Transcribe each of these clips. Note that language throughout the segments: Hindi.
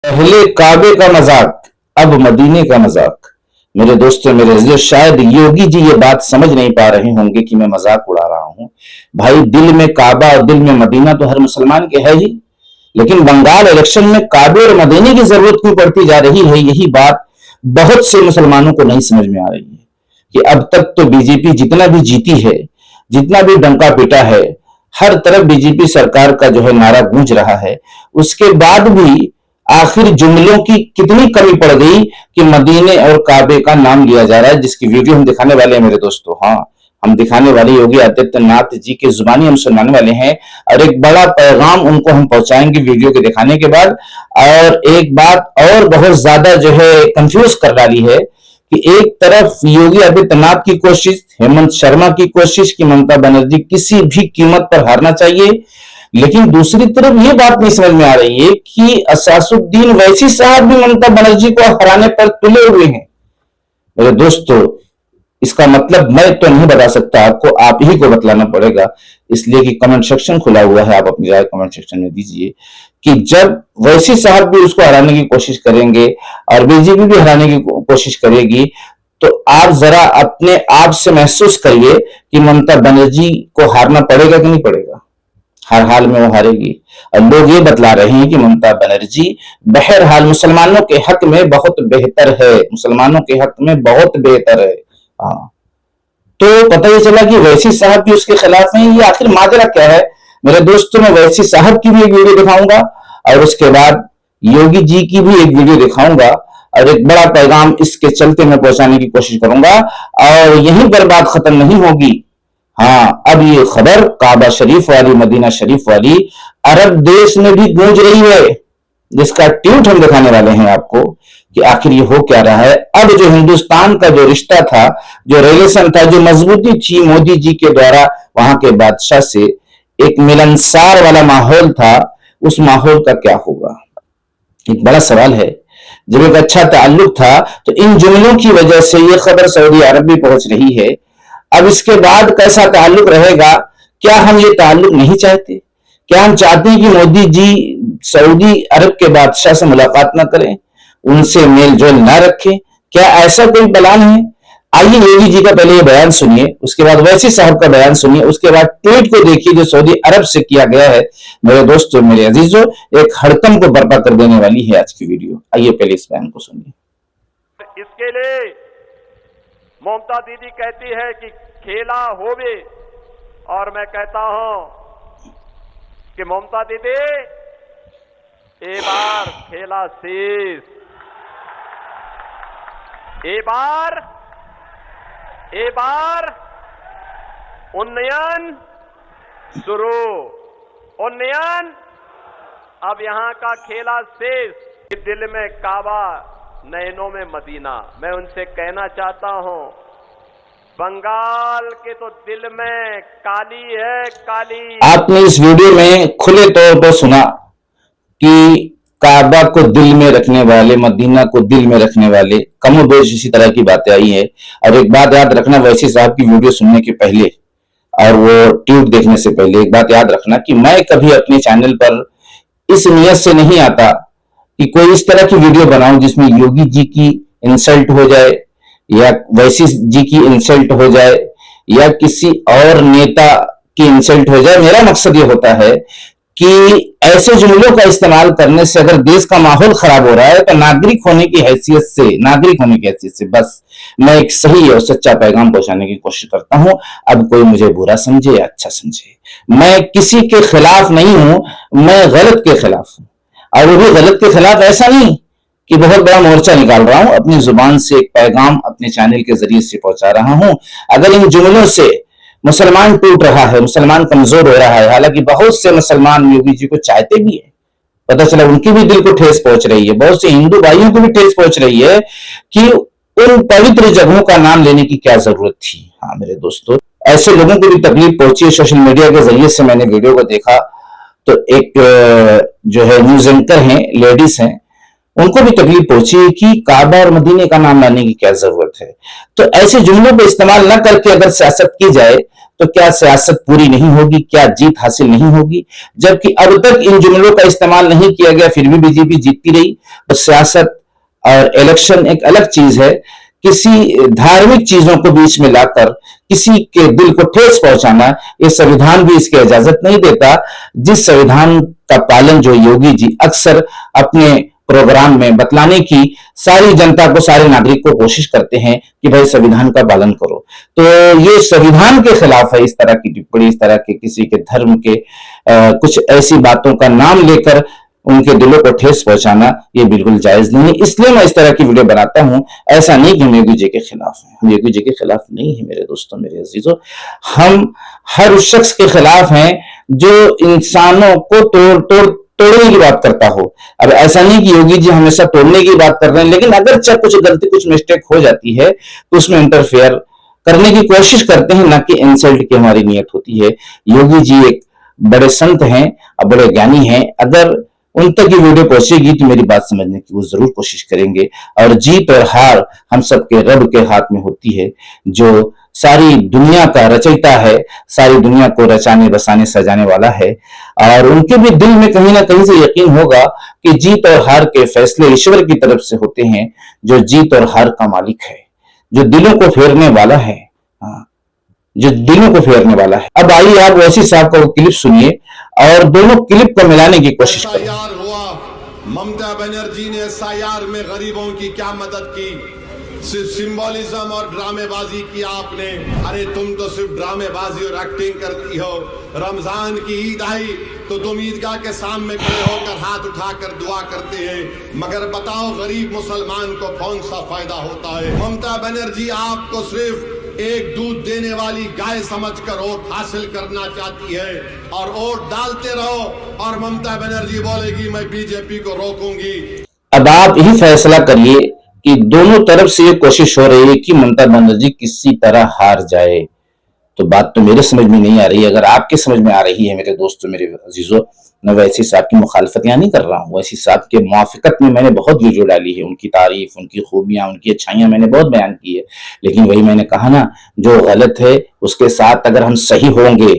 पहले काबे का मजाक, अब मदीने का मजाक। मेरे दोस्तों, मेरे अजीजों, शायद योगी जी ये बात समझ नहीं पा रहे होंगे कि मैं मजाक उड़ा रहा हूं। भाई, दिल में काबा और दिल में मदीना तो हर मुसलमान के है ही, लेकिन बंगाल इलेक्शन में काबे और मदीने की जरूरत क्यों पड़ती जा रही है, यही बात बहुत से मुसलमानों को नहीं समझ में आ रही है कि अब तक तो बीजेपी जितना भी जीती है, जितना भी डंका पीटा है, हर तरफ बीजेपी सरकार का जो है नारा गूंज रहा है, उसके बाद भी आखिर जुमलों की कितनी कमी पड़ गई कि मदीने और काबे का नाम लिया जा रहा है, जिसकी वीडियो हम दिखाने वाले हैं मेरे दोस्तों। हाँ, हम दिखाने वाले योगी आदित्यनाथ जी की जुबानी हम सुनाने वाले हैं और एक बड़ा पैगाम उनको हम पहुंचाएंगे वीडियो के दिखाने के बाद। और एक बात और बहुत ज्यादा जो है कंफ्यूज कर डाली है कि एक तरफ योगी आदित्यनाथ की कोशिश, हेमंत शर्मा की कोशिश कि ममता बनर्जी किसी भी कीमत पर हारना चाहिए, लेकिन दूसरी तरफ ये बात नहीं समझ में आ रही है कि असासुद्दीन वैसी साहब भी ममता बनर्जी को हराने पर तुले हुए हैं। मेरे दोस्तों, इसका मतलब मैं तो नहीं बता सकता, आपको आप ही को बतलाना पड़ेगा, इसलिए कि कमेंट सेक्शन खुला हुआ है, आप अपनी राय कमेंट सेक्शन में दीजिए कि जब वैसी साहब भी उसको हराने की कोशिश करेंगे और बीजेपी भी हराने की कोशिश करेगी, तो आप जरा अपने आप से महसूस करिए कि ममता बनर्जी को हारना पड़ेगा कि नहीं पड़ेगा। हर हाल में वो हारेगी। और लोग ये बतला रहे हैं कि ममता बनर्जी बहरहाल मुसलमानों के हक में बहुत बेहतर है, मुसलमानों के हक में बहुत बेहतर है। हाँ, तो पता ही चला कि वैसी साहब भी उसके खिलाफ हैं। ये आखिर माजरा क्या है मेरे दोस्तों? मैं वैसी साहब की भी एक वीडियो दिखाऊंगा और उसके बाद योगी जी की भी एक वीडियो दिखाऊंगा और एक बड़ा पैगाम इसके चलते मैं पहुंचाने की कोशिश करूंगा। और यहीं पर बात खत्म नहीं होगी। हाँ, अब ये खबर काबा शरीफ वाली, मदीना शरीफ वाली अरब देश में भी गूंज रही है, जिसका ट्वीट हम दिखाने वाले हैं आपको कि आखिर ये हो क्या रहा है। अब जो हिंदुस्तान का जो रिश्ता था, जो रिलेशन था, जो मजबूती थी मोदी जी के द्वारा वहां के बादशाह से, एक मिलनसार वाला माहौल था, उस माहौल का क्या होगा, एक बड़ा सवाल है। जब एक अच्छा ताल्लुक था तो इन जुमलों की वजह से ये खबर सऊदी अरब भी पहुंच रही है। अब इसके बाद कैसा ताल्लुक रहेगा? क्या हम ये ताल्लुक नहीं चाहते? क्या हम चाहते हैं कि मोदी जी सऊदी अरब के बादशाह से मुलाकात ना करें, उनसे मेल जोल ना रखें? क्या ऐसा कोई प्लान है? आइए योगी जी का पहले ये बयान सुनिए, उसके बाद वैसी साहब का बयान सुनिए, उसके बाद ट्वीट को देखिए जो सऊदी अरब से किया गया है। मेरे दोस्तों, मेरे अजीजों, एक हड़कंप को बर्पा कर देने वाली है आज की वीडियो। आइए पहले इस बयान को सुनिए। इसके लिए ममता दीदी कहती है कि खेला होवे, और मैं कहता हूं कि ममता दीदी ए बार खेला शेष, ए बार उन्नयन शुरू, उन्नयन अब यहां का खेला शेष। दिल में काबा, नैनों में मदीना। मैं उनसे कहना चाहता हूं, बंगाल के तो दिल में काली है, काली। आपने इस वीडियो में खुले तौर पर सुना कि काबा को दिल में रखने वाले, मदीना को दिल में रखने वाले, कमोबेश इसी तरह की बातें आई है। और एक बात याद रखना, वैसी साहब की वीडियो सुनने के पहले और वो ट्वीट देखने से पहले एक बात याद रखना कि मैं कभी अपने चैनल पर इस नियत से नहीं आता कि कोई इस तरह की वीडियो बनाऊं जिसमें योगी जी की इंसल्ट हो जाए या वैसी जी की इंसल्ट हो जाए या किसी और नेता की इंसल्ट हो जाए। मेरा मकसद ये होता है कि ऐसे जुमलों का इस्तेमाल करने से अगर देश का माहौल खराब हो रहा है तो नागरिक होने की हैसियत से बस मैं एक सही और सच्चा पैगाम पहुंचाने की कोशिश करता हूं। अब कोई मुझे बुरा समझे या अच्छा समझे, मैं किसी के खिलाफ नहीं हूं, मैं गलत के खिलाफ हूं। और वो भी गलत के खिलाफ ऐसा नहीं कि बहुत बड़ा मोर्चा निकाल रहा हूं, अपनी जुबान से एक पैगाम अपने चैनल के जरिए से पहुंचा रहा हूं। अगर इन जुमलों से मुसलमान टूट रहा है, मुसलमान कमजोर हो रहा है, हालांकि बहुत से मुसलमान योगी जी को चाहते भी है, पता चला उनकी भी दिल को ठेस पहुंच रही है, बहुत से हिंदू भाइयों को भी ठेस पहुंच रही है कि उन पवित्र जगहों का नाम लेने की क्या जरूरत थी। हाँ मेरे दोस्तों, ऐसे लोगों को भी तकलीफ पहुंची है। सोशल मीडिया के जरिए से मैंने वीडियो को देखा तो एक जो है न्यूज एंकर हैं, लेडीज हैं, उनको भी तकलीफ पहुंची कि काबा और मदीने का नाम लाने की क्या जरूरत है। तो ऐसे जुमलों को इस्तेमाल ना करके अगर सियासत की जाए तो क्या सियासत पूरी नहीं होगी, क्या जीत हासिल नहीं होगी? जबकि अब तक इन जुमलों का इस्तेमाल नहीं किया गया, फिर भी बीजेपी जीतती रही। तो सियासत और इलेक्शन एक अलग चीज है। किसी धार्मिक चीजों को बीच में लाकर किसी के दिल को ठेस पहुंचाना, ये संविधान भी इसकी इजाजत नहीं देता। जिस संविधान का पालन जो योगी जी अक्सर अपने प्रोग्राम में बतलाने की सारी जनता को, सारे नागरिक को कोशिश करते हैं कि भाई संविधान का पालन करो, तो ये संविधान के खिलाफ है। इस तरह की टिप्पणी, इस तरह के किसी के धर्म के कुछ ऐसी बातों का नाम लेकर उनके दिलों को ठेस पहुंचाना ये बिल्कुल जायज नहीं है। इसलिए मैं इस तरह की वीडियो बनाता हूं। ऐसा नहीं कि हम योगी जी के खिलाफ हैं, हम योगी जी के खिलाफ नहीं है मेरे दोस्तों, मेरे अजीजों। हम हर उस शख्स के खिलाफ हैं जो इंसानों को तोड़ने की बात करता हो। अब ऐसा नहीं कि योगी जी हमेशा तोड़ने की बात कर रहे हैं, लेकिन अगर चाहे कुछ गलती, कुछ मिस्टेक हो जाती है तो उसमें इंटरफेयर करने की कोशिश करते हैं, ना कि इंसल्ट की हमारी नियत होती है। योगी जी एक बड़े संत हैं और बड़े ज्ञानी हैं। अगर उन तक ये वीडियो पहुंचेगी तो मेरी बात समझने की वो जरूर कोशिश करेंगे। और जीत और हार हम सबके रब के हाथ में होती है, जो सारी दुनिया का रचयिता है, सारी दुनिया को रचाने बसाने सजाने वाला है। और उनके भी दिल में कहीं ना कहीं से यकीन होगा कि जीत और हार के फैसले ईश्वर की तरफ से होते हैं, जो जीत और हार का मालिक है, जो दिलों को फेरने वाला है। हाँ, जो दिलों को फेरने वाला है। अब आइए आप वैसी साहब का वो क्लिप सुनिए और दोनों क्लिप को मिलाने की कोशिश करें। एसआईआर हुआ, ममता बनर्जी ने एसआईआर में गरीबों की क्या मदद की? सिर्फ सिंबोलिज्म और ड्रामेबाजी की आपने। अरे तुम तो सिर्फ ड्रामेबाजी और एक्टिंग करती हो। रमजान की ईद आई तो तुम ईदगाह के सामने खड़े होकर हाथ उठाकर दुआ करते हैं, मगर बताओ गरीब मुसलमान को कौन सा फायदा होता है? ममता बनर्जी आपको सिर्फ एक दूध देने वाली गाय समझकर वोट हासिल करना चाहती है, और वोट डालते रहो और ममता बनर्जी बोलेगी मैं बीजेपी को रोकूंगी। अब आप ही फैसला करिए कि दोनों तरफ से ये कोशिश हो रही है कि ममता बनर्जी किसी तरह हार जाए। तो बात तो मेरे समझ में नहीं आ रही है। अगर आपके समझ में आ रही है मेरे दोस्तों, मेरे अजीजों, मैं वैसी साहब की मुखालफत यहाँ नहीं कर रहा हूँ। वैसी साहब के मुआफिकत में मैंने बहुत वीडियो डाली है, उनकी तारीफ, उनकी खूबियां, उनकी अच्छाइयां मैंने बहुत बयान की है। लेकिन वही मैंने कहा ना, जो गलत है उसके साथ अगर हम सही होंगे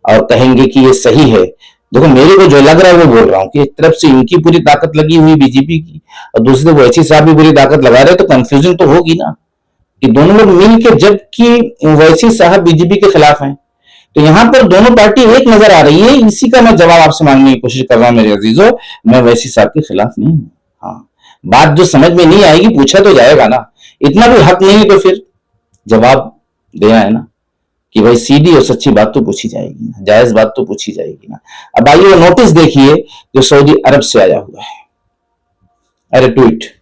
और कहेंगे कि ये सही है, देखो मेरे को जो लग रहा है वो बोल रहा हूँ कि एक तरफ से इनकी पूरी ताकत लगी हुई बीजेपी की और दूसरी तरफ वैसी साहब भी पूरी ताकत लगा रहे, तो कंफ्यूजन तो होगी ना कि दोनों लोग मिल के, जबकि वैसी साहब बीजेपी के खिलाफ हैं। तो यहां पर दोनों पार्टी एक नजर आ रही है। इसी का मैं जवाब आपसे मांगने की कोशिश कर रहा हूं मेरे अजीजों। मैं वैसी साहब के खिलाफ नहीं हूं। हाँ, बात जो समझ में नहीं आएगी पूछा तो जाएगा ना, इतना भी हक नहीं है तो फिर जवाब देना है ना कि भाई सीधी और सच्ची बात तो पूछी जाएगी ना, जायज बात तो पूछी जाएगी ना। अब आइए वो नोटिस देखिए जो सऊदी अरब से आया हुआ है। अरे ट्वीट,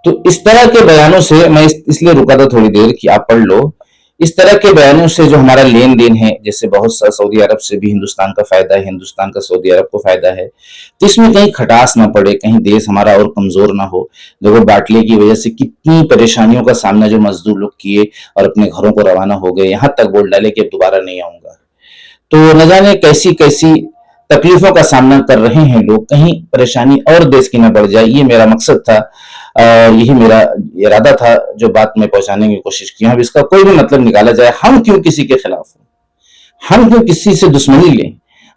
तो इस तरह के बयानों से मैं इसलिए रुका था थोड़ी देर कि आप पढ़ लो। इस तरह के बयानों से जो हमारा लेन देन है, जैसे बहुत सा सऊदी अरब से भी हिंदुस्तान का फायदा है, हिंदुस्तान का सऊदी अरब को फायदा है, तो इसमें कहीं खटास ना पड़े, कहीं देश हमारा और कमजोर ना हो। देखो बाटले की वजह से कितनी परेशानियों का सामना जो मजदूर लोग किए और अपने घरों को रवाना हो गए, यहां तक बोल डाले कि अब दोबारा नहीं आऊंगा। तो न जाने कैसी कैसी तकलीफों का सामना कर रहे हैं लोग, कहीं परेशानी और देश की न बढ़ जाए, ये मेरा मकसद था और यही मेरा इरादा था जो बात मैं पहुंचाने की कोशिश की। अब इसका कोई भी मतलब निकाला जाए, हम क्यों किसी के खिलाफ हो, हम क्यों किसी से दुश्मनी लें?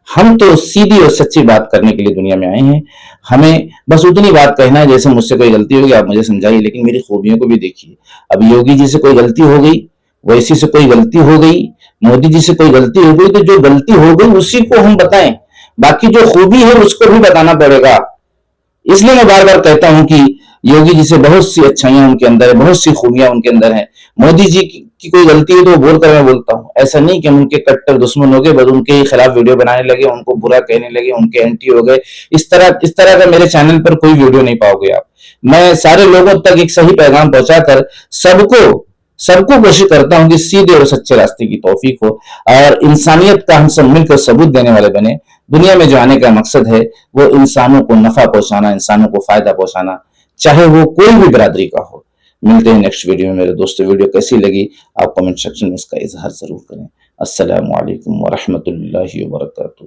हम तो सीधी और सच्ची बात करने के लिए दुनिया में आए हैं। हमें बस उतनी बात कहना है, जैसे मुझसे कोई गलती होगी आप मुझे समझाइए, लेकिन मेरी खूबियों को भी देखिए। अब योगी जी से कोई गलती हो गई, वैसी से कोई गलती हो गई, मोदी जी से कोई गलती हो गई, तो जो गलती हो गई उसी को हम बताएं, बाकी जो खूबी है उसको भी बताना पड़ेगा। इसलिए मैं बार बार कहता हूं कि योगी जी से बहुत सी अच्छाइयां उनके अंदर है, बहुत सी खूबियां उनके अंदर है। मोदी जी की कोई गलती है तो वो बोलकर मैं बोलता हूं, ऐसा नहीं कि हम उनके कट्टर दुश्मन हो गए, बस उनके ही खिलाफ वीडियो बनाने लगे, उनको बुरा कहने लगे, उनके एंटी हो गए। इस तरह का मेरे चैनल पर कोई वीडियो नहीं पाओगे आप। मैं सारे लोगों तक एक सही पैगाम पहुंचाकर सबको सबको कोशिश करता हूं कि सीधे और सच्चे रास्ते की तौफीक हो और इंसानियत का हम सब मिलकर सबूत देने वाले बने। दुनिया में जो आने का मकसद है वो इंसानों को नफा पहुंचाना, इंसानों को फायदा पहुंचाना, चाहे वो कोई भी बिरादरी का हो। मिलते हैं नेक्स्ट वीडियो में मेरे दोस्तों। वीडियो कैसी लगी आप कमेंट सेक्शन में इसका इजहार जरूर करें। अस्सलामु अलैकुम व रहमतुल्लाहि व बरकातुहू।